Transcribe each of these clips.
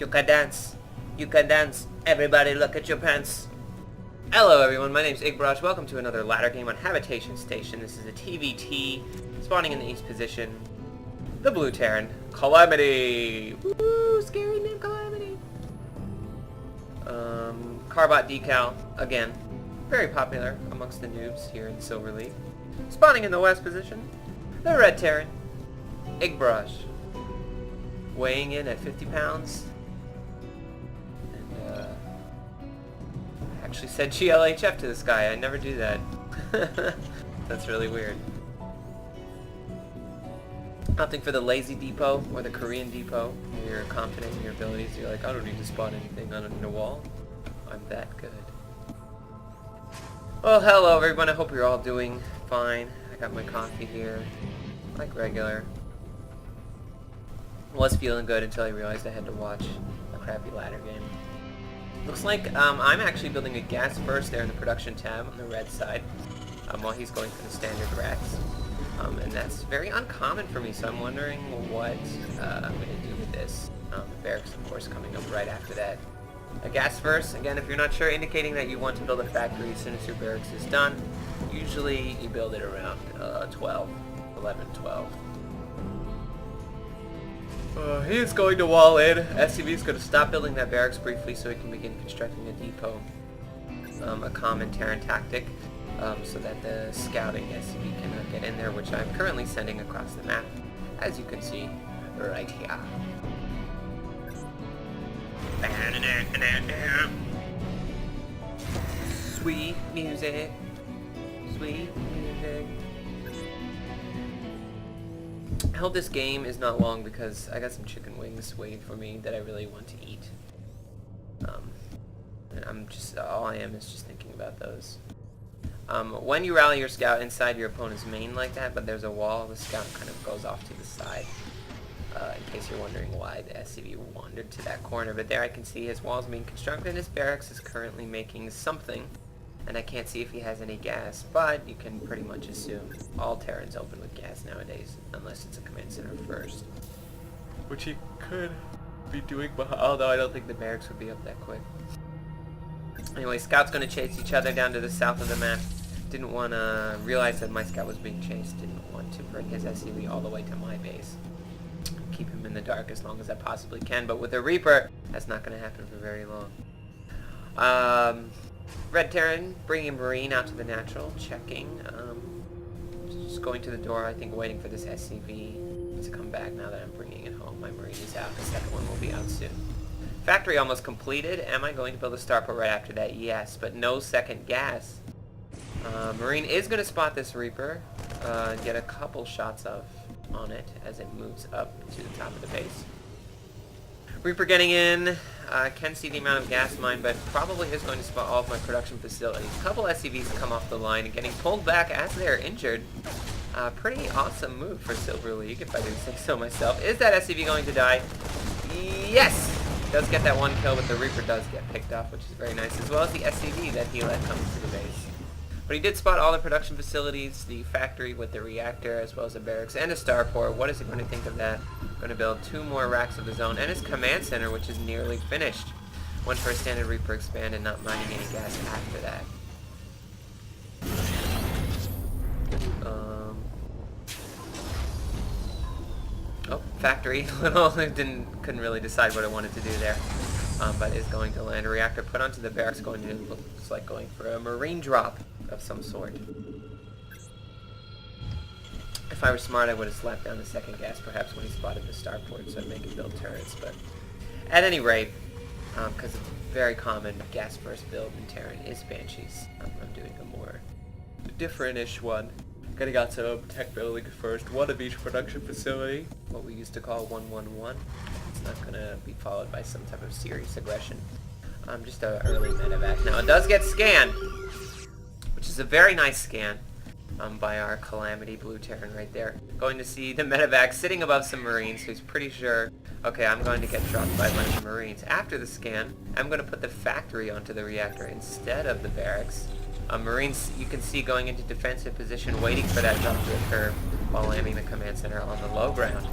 You can dance. You can dance. Everybody look at your pants. Hello everyone, my name's Igbarash. Welcome to another ladder game on Habitation Station. This is a TvT, spawning in the east position. The blue Terran, Calamity! Woo, scary name, Calamity! Carbot decal, again. Very popular amongst the noobs here in Silver League. Spawning in the west position, the red Terran, Igbarash. Weighing in at 50 pounds. And, I actually said GLHF to this guy. I never do that. That's really weird. Opting for the lazy depot or the Korean depot. You're confident in your abilities. You're like, I don't need to spawn anything. I don't need a wall. I'm that good. Well, hello everyone. I hope you're all doing fine. I got my coffee here, like regular. Was feeling good until I realized I had to watch a crappy ladder game. Looks like I'm actually building a gas burst there in the production tab on the red side, while he's going for the standard racks. And that's very uncommon for me, so I'm wondering what I'm going to do with this. The barracks, of course, coming up right after that. A gas burst, again, if you're not sure, indicating that you want to build a factory as soon as your barracks is done. Usually you build it around 11, 12. He is going to wall in. SCV is going to stop building that barracks briefly so he can begin constructing a depot. A common Terran tactic, so that the scouting SCV cannot get in there, which I'm currently sending across the map, as you can see right here. Sweet music. Sweet music. I hope this game is not long because I got some chicken wings waiting for me that I really want to eat. And I'm just, all I am is just thinking about those. When you rally your scout inside your opponent's main like that, but there's a wall, the scout kind of goes off to the side. In case you're wondering why the SCV wandered to that corner. But there I can see his walls being constructed, and his barracks is currently making something. And I can't see if he has any gas, but you can pretty much assume all Terrans open with gas nowadays, unless it's a command center first. Which he could be doing, although I don't think the barracks would be up that quick. Anyway, scouts going to chase each other down to the south of the map. Didn't want to realize that my scout was being chased. Didn't want to bring his SCV all the way to my base. Keep him in the dark as long as I possibly can, but with a Reaper, that's not going to happen for very long. Red Terran, bringing Marine out to the natural, checking. Just going to the door, I think waiting for this SCV to come back now that I'm bringing it home. My Marine is out, the second one will be out soon. Factory almost completed. Am I going to build a starport right after that? Yes, but no second gas. Marine is going to spot this Reaper, and get a couple shots on it as it moves up to the top of the base. Reaper getting in. Can see the amount of gas mine, but probably is going to spot all of my production facilities. A couple SCVs come off the line and getting pulled back as they are injured. Pretty awesome move for Silver League, if I do say so myself. Is that SCV going to die? Yes! Does get that one kill, but the Reaper does get picked off, which is very nice, as well as the SCV that he let come to the base. But he did spot all the production facilities, the factory with the reactor, as well as a barracks and a starport. What is he going to think of that? Going to build 2 more racks of his own, and his command center, which is nearly finished. Went for a standard Reaper expand and not mining any gas after that. Oh, factory. Couldn't really decide what I wanted to do there. But is going to land a reactor put onto the barracks. Going to looks like going for a Marine drop of some sort. If I were smart, I would have slapped down the second gas, perhaps when he spotted the starport, so I'd make him build turrets. But at any rate, because it's a very common gas burst build in Terran is Banshees. I'm doing a more different-ish one. Getting out some tech building first, one of each production facility, what we used to call 111. It's not going to be followed by some type of serious aggression. Just an early medevac. Now, it does get scanned, which is a very nice scan. By our Calamity Blue Terran right there. Going to see the medevac sitting above some Marines, so he's pretty sure, okay, I'm going to get dropped by a bunch of Marines. After the scan, I'm going to put the factory onto the reactor instead of the barracks. Marines, you can see going into defensive position, waiting for that drop to occur while landing the command center on the low ground.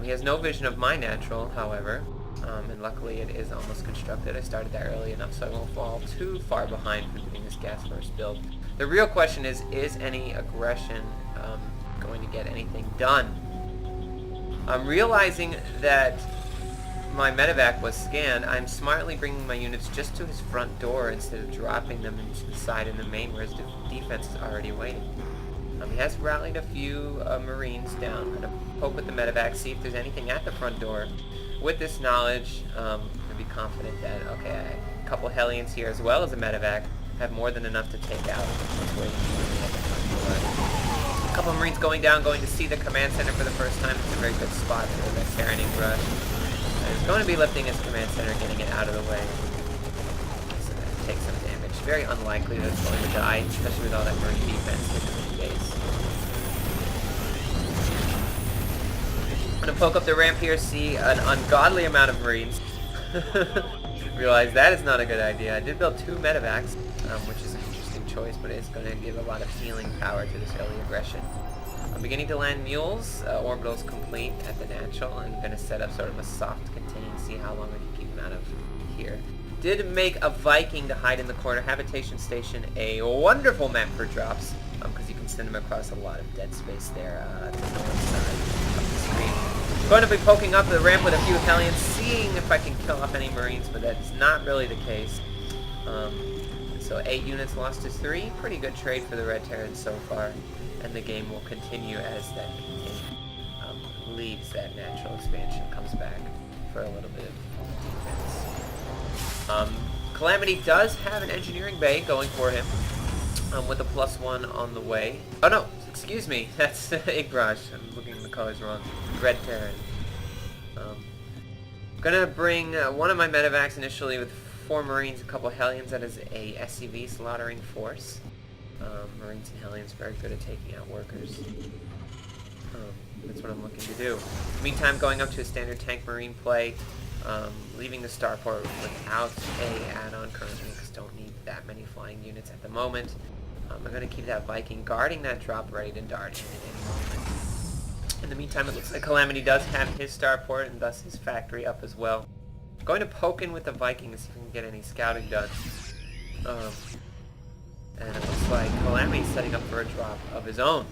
He has no vision of my natural, however. And luckily it is almost constructed. I started that early enough so I won't fall too far behind for doing this gas first build. The real question is any aggression going to get anything done? I'm realizing that my medevac was scanned. I'm smartly bringing my units just to his front door instead of dropping them into the side in the main where his defense is already waiting. He has rallied a few Marines down. I'm going to poke with the medevac, see if there's anything at the front door. With this knowledge, I'm going to be confident that, okay, a couple Hellions here as well as a medevac have more than enough to take out what's waiting for me at the front door. A couple Marines going down, going to see the command center for the first time. It's a very good spot for the Terran Igbarash. He's going to be lifting his command center, getting it out of the way. So that takes some damage. Very unlikely that it's going to die, especially with all that Marine defense hitting the base. I'm going to poke up the ramp here, see an ungodly amount of Marines. Realize that is not a good idea. I did build 2 medevacs, which is an interesting choice, but it's going to give a lot of healing power to this early aggression. I'm beginning to land mules. Orbital's complete at the natural. I'm going to set up sort of a soft contain, see how long I can keep him out of here. Did make a Viking to hide in the corner. Habitation station, a wonderful map for drops, because you can send them across a lot of dead space there to the north side of the screen. Going to be poking up the ramp with a few Hellions, seeing if I can kill off any Marines, but that's not really the case. So 8 units lost to 3. Pretty good trade for the Red Terrans so far. And the game will continue as that leaves that natural expansion, comes back for a little bit of defense. Calamity does have an engineering bay going for him, with a +1 on the way. Oh no, excuse me, that's Igbarash. I'm looking at the colors wrong. Red Terran. Gonna bring one of my medevacs initially with 4 Marines, a couple Hellions. That is a SCV slaughtering force. Marines and Hellions very good at taking out workers. That's what I'm looking to do. Meantime, going up to a standard tank Marine play, leaving the starport without a add-on currently because don't need that many flying units at the moment. I'm going to keep that Viking guarding that drop ready to dart in at any moment. In the meantime, it looks like Calamity does have his starport and thus his factory up as well. I'm going to poke in with the Viking to see if we can get any scouting done. And it looks like Calamity's setting up for a drop of his own.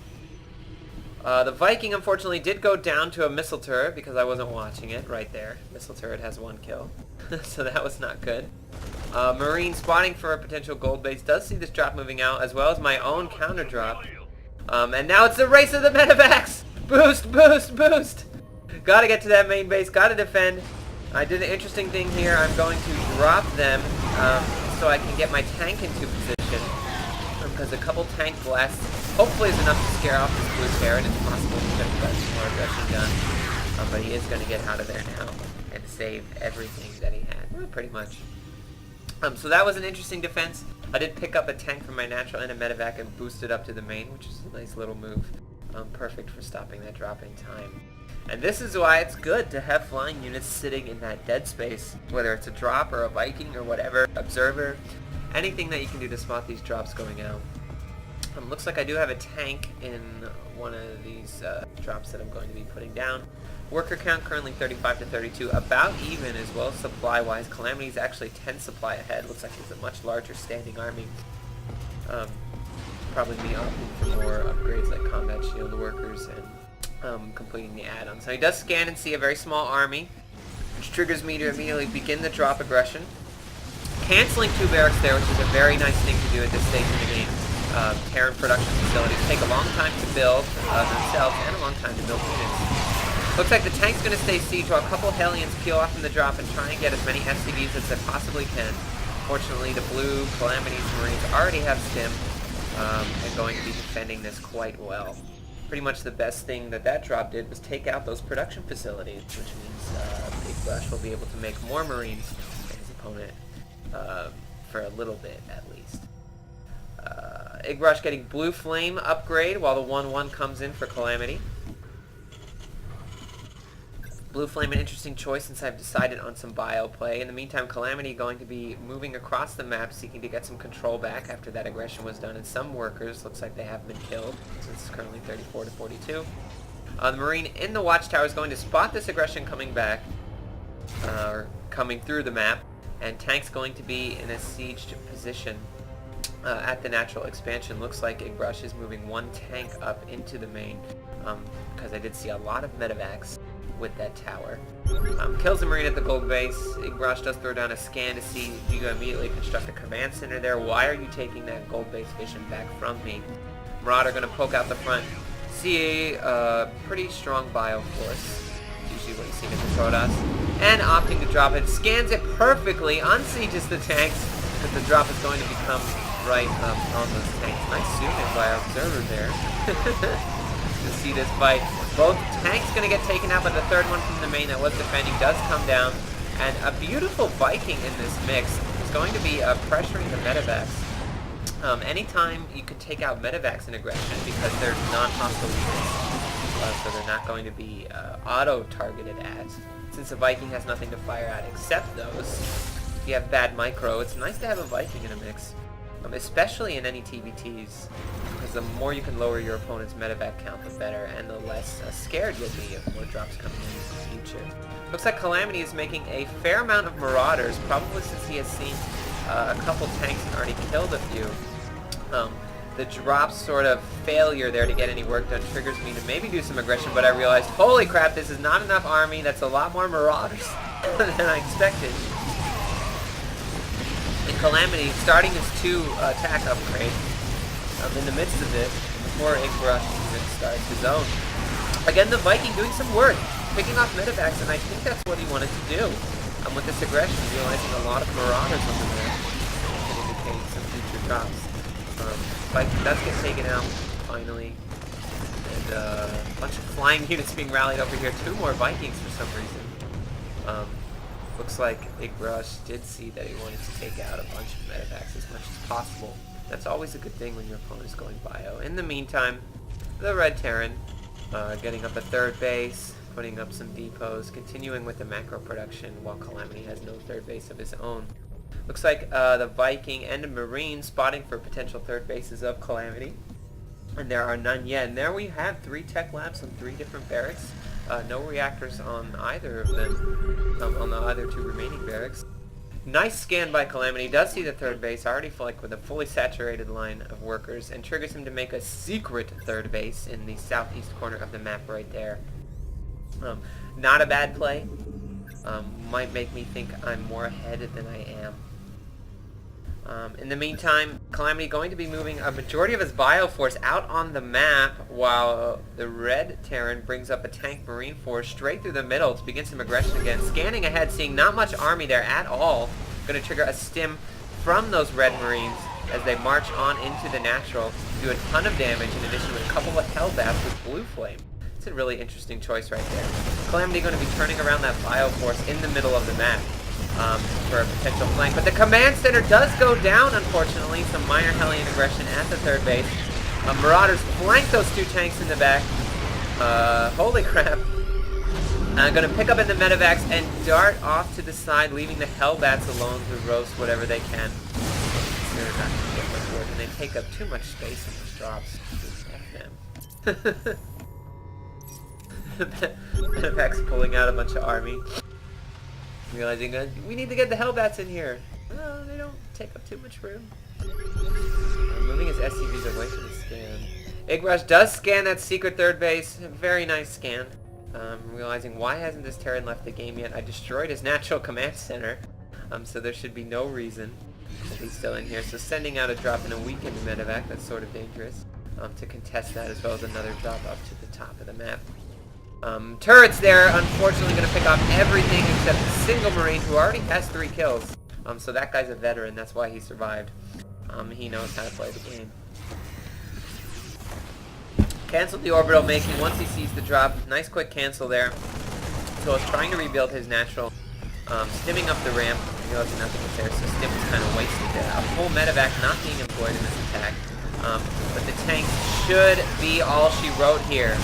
The Viking, unfortunately, did go down to a missile turret because I wasn't watching it right there. Missile turret has 1 kill, so that was not good. Marine spotting for a potential gold base does see this drop moving out, as well as my own counter drop. And now it's the race of the medevacs! Boost, boost, boost! Gotta get to that main base, gotta defend. I did an interesting thing here. I'm going to drop them so I can get my tank into position. Because a couple tank blasts hopefully is enough to scare off this blue Terran. It's possible he could have got some more aggression done. But he is going to get out of there now and save everything that he had. Well, pretty much. So that was an interesting defense. I did pick up a tank from my natural and a medevac and boost it up to the main, which is a nice little move. Perfect for stopping that drop in time. And this is why it's good to have flying units sitting in that dead space, whether it's a drop or a Viking or whatever, observer, anything that you can do to spot these drops going out. Looks like I do have a tank in one of these drops that I'm going to be putting down. Worker count currently 35 to 32, about even as well supply-wise. Calamity is actually 10 supply ahead. Looks like he's a much larger standing army. Probably be opting for more upgrades like combat shield workers and completing the add-on. So he does scan and see a very small army, which triggers me to immediately begin the drop aggression. Canceling 2 barracks there, which is a very nice thing to do at this stage in the game. Terran production facilities take a long time to build themselves and a long time to build units. Looks like the tank's going to stay siege while a couple Hellions peel off from the drop and try and get as many SCVs as they possibly can. Fortunately, the blue Calamity's Marines already have stim and going to be defending this quite well. Pretty much the best thing that drop did was take out those production facilities, which means Igbarash will be able to make more Marines than his opponent for a little bit at least. Igbarash getting Blue Flame upgrade while the 1-1 comes in for Calamity. Blue Flame an interesting choice since I've decided on some bio play. In the meantime, Calamity going to be moving across the map seeking to get some control back after that aggression was done, and some workers looks like they have been killed since it's currently 34 to 42. The Marine in the watchtower is going to spot this aggression coming back. coming through the map, and tanks going to be in a sieged position at the natural expansion. Looks like Igbarash is moving one tank up into the main, because I did see a lot of medevacs with that tower. Kills the Marine at the gold base. Igbarash does throw down a scan to see if you can immediately construct a command center there. Why are you taking that gold base vision back from me? Marauder going to poke out the front. See a pretty strong bio force. Usually what you see in the Protoss. And opting to drop it. Scans it perfectly. Unsieges the tanks. But the drop is going to become right on those tanks. Nice zoom in by our observer there. To see this fight. Both tanks going to get taken out, but the third one from the main that was defending does come down. And a beautiful Viking in this mix is going to be pressuring the medevacs. Anytime you could take out medevacs in aggression because they're non-hostile units, so they're not going to be auto-targeted at. Since a Viking has nothing to fire at except those, if you have bad micro, it's nice to have a Viking in a mix. Especially in any TvTs, because the more you can lower your opponent's medevac count, the better, and the less scared you'll be if more drops come in the future. Looks like Calamity is making a fair amount of Marauders, probably since he has seen a couple tanks and already killed a few. The drop sort of failure there to get any work done triggers me to maybe do some aggression, but I realized, holy crap, this is not enough army, that's a lot more Marauders than I expected. And Calamity starting his 2 attack upgrade in the midst of it before Igbarash even starts his own. Again, the Viking doing some work, picking off medevacs, and I think that's what he wanted to do. With this aggression, realizing a lot of Marauders on the map can indicate some future drops. Viking does get taken out, finally. And a bunch of flying units being rallied over here. 2 more Vikings for some reason. Looks like Igbarash did see that he wanted to take out a bunch of medevacs as much as possible. That's always a good thing when your opponent is going bio. In the meantime, the Red Terran getting up a 3rd base, putting up some depots, continuing with the macro production while Calamity has no 3rd base of his own. Looks like the Viking and the Marine spotting for potential 3rd bases of Calamity. And there are none yet. And there we have 3 tech labs on 3 different barracks. No reactors on either of them, on the other 2 remaining barracks. Nice scan by Calamity. Does see the 3rd base, already with a fully saturated line of workers, and triggers him to make a secret 3rd base in the southeast corner of the map right there. Not a bad play. Might make me think I'm more ahead than I am. In the meantime, Calamity going to be moving a majority of his bioforce out on the map, while the Red Terran brings up a tank Marine force straight through the middle to begin some aggression again. Scanning ahead, seeing not much army there at all. Going to trigger a stim from those Red Marines as they march on into the natural, do a ton of damage in addition to a couple of Hellbats with Blue Flame. It's a really interesting choice right there. Calamity going to be turning around that bioforce in the middle of the map. For a potential flank. But the command center does go down, unfortunately. Some minor Hellion aggression at the 3rd base. Marauders flank those 2 tanks in the back. Holy crap. Gonna pick up in the medevacs and dart off to the side, leaving the Hellbats alone to roast whatever they can. They're not gonna get much work, and they take up too much space in those drops. F them. Medevacs pulling out a bunch of army. Realizing we need to get the Hellbats in here. No, they don't take up too much room. Moving his SCVs away from the scan. Igbarash does scan that secret 3rd base. Very nice scan. Realizing why hasn't this Terran left the game yet? I destroyed his natural command center. So there should be no reason that he's still in here. So sending out a drop in a weakened medevac, that's sort of dangerous. To contest that, as well as another drop up to the top of the map. Turrets there, unfortunately going to pick off everything except a single Marine who already has 3 kills. So that guy's a veteran, that's why he survived. He knows how to play the game. Canceled the orbital making once he sees the drop. Nice quick cancel there. So he's trying to rebuild his natural. Stimming up the ramp, realizing nothing was there, so Stim was kind of wasted there. A full medevac not being employed in this attack. But the tank should be all she wrote here.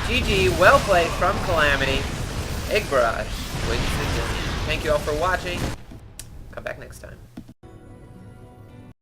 GG, well played from Calamity. Igbarash wins the game. Thank you all for watching. Come back next time.